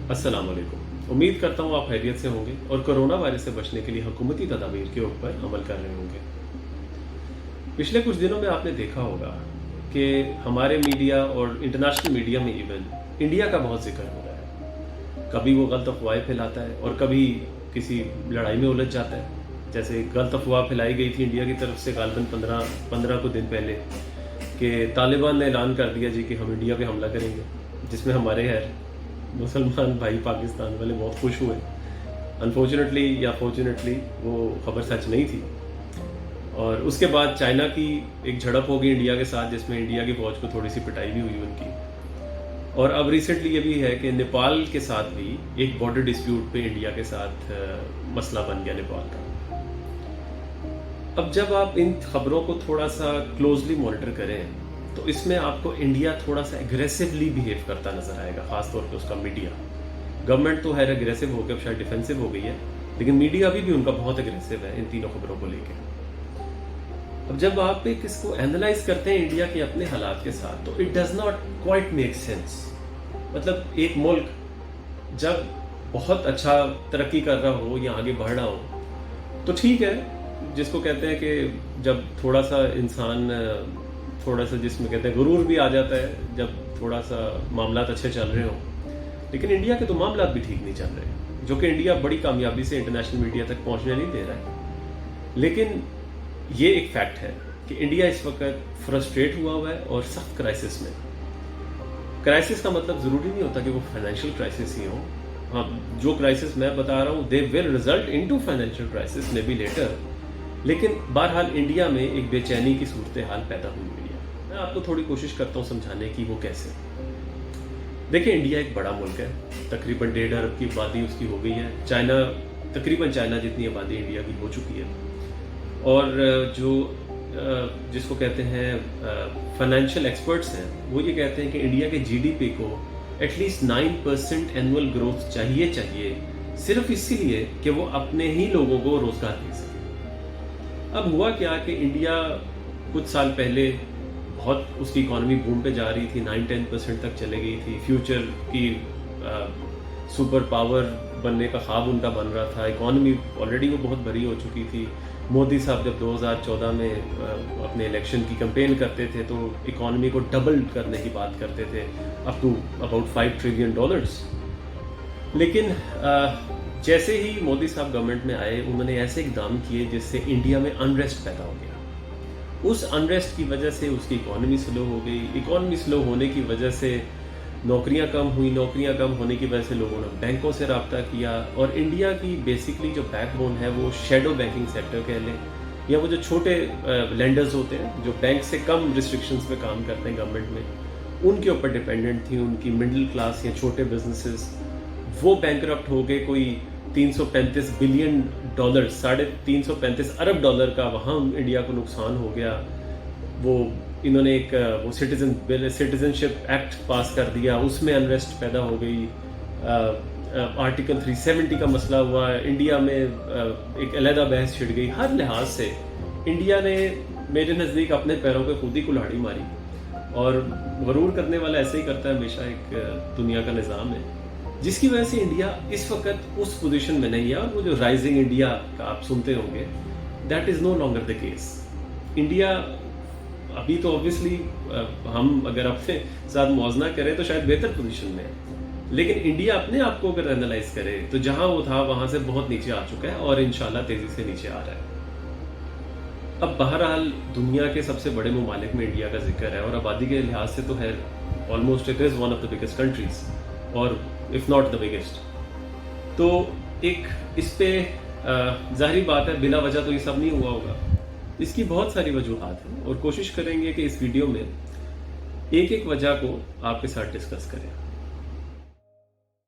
अस्सलाम वालेकुम। उम्मीद करता हूँ आप खैरियत से होंगे और कोरोना वायरस से बचने के लिए हुकूमती तदाबीर के ऊपर अमल कर रहे होंगे। पिछले कुछ दिनों में आपने देखा होगा कि हमारे मीडिया और इंटरनेशनल मीडिया में इवन इंडिया का बहुत जिक्र हो रहा है। कभी वो गलत अफवाहें फैलाता है और कभी किसी लड़ाई में उलझ जाता है। जैसे गलत अफवाह फैलाई गई थी इंडिया की तरफ से गालबन 15 को दिन पहले कि तालिबान ने ऐलान कर दिया जी कि हम इंडिया पे हमला करेंगे, जिसमें हमारे मुसलमान भाई पाकिस्तान वाले बहुत खुश हुए। अनफॉर्चुनेटली या फॉर्चुनेटली वो खबर सच नहीं थी। और उसके बाद चाइना की एक झड़प हो गई इंडिया के साथ, जिसमें इंडिया की फौज को थोड़ी सी पिटाई भी हुई उनकी। और अब रिसेंटली ये भी है कि नेपाल के साथ भी एक बॉर्डर डिस्प्यूट पे इंडिया के साथ मसला बन गया नेपाल का। अब जब आप इन खबरों को थोड़ा सा क्लोजली मॉनिटर करें तो इसमें आपको इंडिया थोड़ा सा एग्रेसिवली बिहेव करता नजर आएगा, खासतौर पे उसका मीडिया। गवर्नमेंट तो है एग्रेसिव हो गया, अब शायद डिफेंसिव हो गई है, लेकिन मीडिया अभी भी उनका बहुत एग्रेसिव है इन तीनों खबरों को लेकर। अब जब आप एक इसको एनालाइज करते हैं इंडिया के अपने हालात के साथ, तो it does not quite make sense. मतलब एक मुल्क जब बहुत अच्छा तरक्की कर रहा हो या आगे बढ़ रहा हो तो ठीक है, जिसको कहते हैं कि जब थोड़ा सा इंसान थोड़ा सा जिसमें कहते हैं गुरूर भी आ जाता है जब थोड़ा सा मामलात अच्छे चल रहे हों। लेकिन इंडिया के तो मामलात भी ठीक नहीं चल रहे, जो कि इंडिया बड़ी कामयाबी से इंटरनेशनल मीडिया तक पहुंचने नहीं दे रहा है। लेकिन ये एक फैक्ट है कि इंडिया इस वक्त फ्रस्ट्रेट हुआ है और सख्त क्राइसिस में। क्राइसिस का मतलब जरूरी नहीं होता कि वो फाइनेंशियल क्राइसिस ही हो। हाँ, जो क्राइसिस मैं बता रहा हूँ they will result into financial crisis may be later. लेकिन बहरहाल इंडिया में एक बेचैनी की सूरत हाल पैदा हुई है। मैं आपको थोड़ी कोशिश करता हूँ समझाने की वो कैसे। देखिए, इंडिया एक बड़ा मुल्क है, तकरीबन 1.5 अरब की आबादी उसकी हो गई है। तकरीबन चाइना जितनी आबादी इंडिया की हो चुकी है। और जो जिसको कहते हैं फाइनेंशियल एक्सपर्ट्स हैं, वो ये कहते हैं कि इंडिया के जीडीपी को एटलीस्ट 9% एनुअल ग्रोथ चाहिए, सिर्फ इसीलिए कि वो अपने ही लोगों को रोजगार दे सके। अब हुआ क्या कि इंडिया कुछ साल पहले बहुत उसकी इकॉनमी बूम पे जा रही थी, 9-10% तक चले गई थी। फ्यूचर की सुपर पावर बनने का ख्वाब उनका बन रहा था। इकॉनमी ऑलरेडी वो बहुत बड़ी हो चुकी थी। मोदी साहब जब 2014 में अपने इलेक्शन की कैंपेन करते थे तो इकॉनमी को डबल करने की बात करते थे, अप टू अबाउट $5 ट्रिलियन। लेकिन जैसे ही मोदी साहब गवर्नमेंट में आए, उन्होंने ऐसे इकदाम किए जिससे इंडिया में अनरेस्ट पैदा हो गया। उस अनरेस्ट की वजह से उसकी इकॉनमी स्लो हो गई। इकॉनमी स्लो होने की वजह से नौकरियां कम हुई। नौकरियां कम होने की वजह से लोगों ने बैंकों से रब्ता किया। और इंडिया की बेसिकली जो बैकबोन है वो शेडो बैंकिंग सेक्टर कह लें, या वो जो छोटे लेंडर्स होते हैं जो बैंक से कम रिस्ट्रिक्शंस पे काम करते हैं गवर्नमेंट में, उनके ऊपर डिपेंडेंट थी। उनकी मिडिल क्लास या छोटे बिजनेसेस वो बैंकरप्ट हो गए। कोई $335 बिलियन, $335 अरब का वहाँ इंडिया को नुकसान हो गया। वो इन्होंने एक वो सिटीजनशिप एक्ट पास कर दिया, उसमें अनरेस्ट पैदा हो गई। आर्टिकल 370 का मसला हुआ। इंडिया में एक अलहदा बहस छिड़ गई। हर लिहाज से इंडिया ने मेरे नज़दीक अपने पैरों पे खुद ही कुल्हाड़ी मारी। और गरूर करने वाला ऐसे ही करता है हमेशा, एक दुनिया का निज़ाम है, जिसकी वजह से इंडिया इस वक्त उस पोजीशन में नहीं है। और वो जो राइजिंग इंडिया का आप सुनते होंगे, that is no longer the case. India अभी तो ऑब्वियसली हम अगर अपने साथ मुआवजा करें तो शायद बेहतर पोजीशन में है, लेकिन इंडिया अपने आप को अगर एनालाइज करे तो जहां वो था वहां से बहुत नीचे आ चुका है और इंशाल्लाह तेजी से नीचे आ रहा है। अब बहरहाल दुनिया के सबसे बड़े ममालिक में इंडिया का जिक्र है और आबादी के लिहाज से तो है almost it is one of the biggest countries, और इफ नॉट द बिगेस्ट। तो एक इस पे जाहिर बात है बिला वजह तो ये सब नहीं हुआ होगा। इसकी बहुत सारी वजूहात हैं और कोशिश करेंगे कि इस वीडियो में एक एक वजह को आपके साथ डिस्कस करें।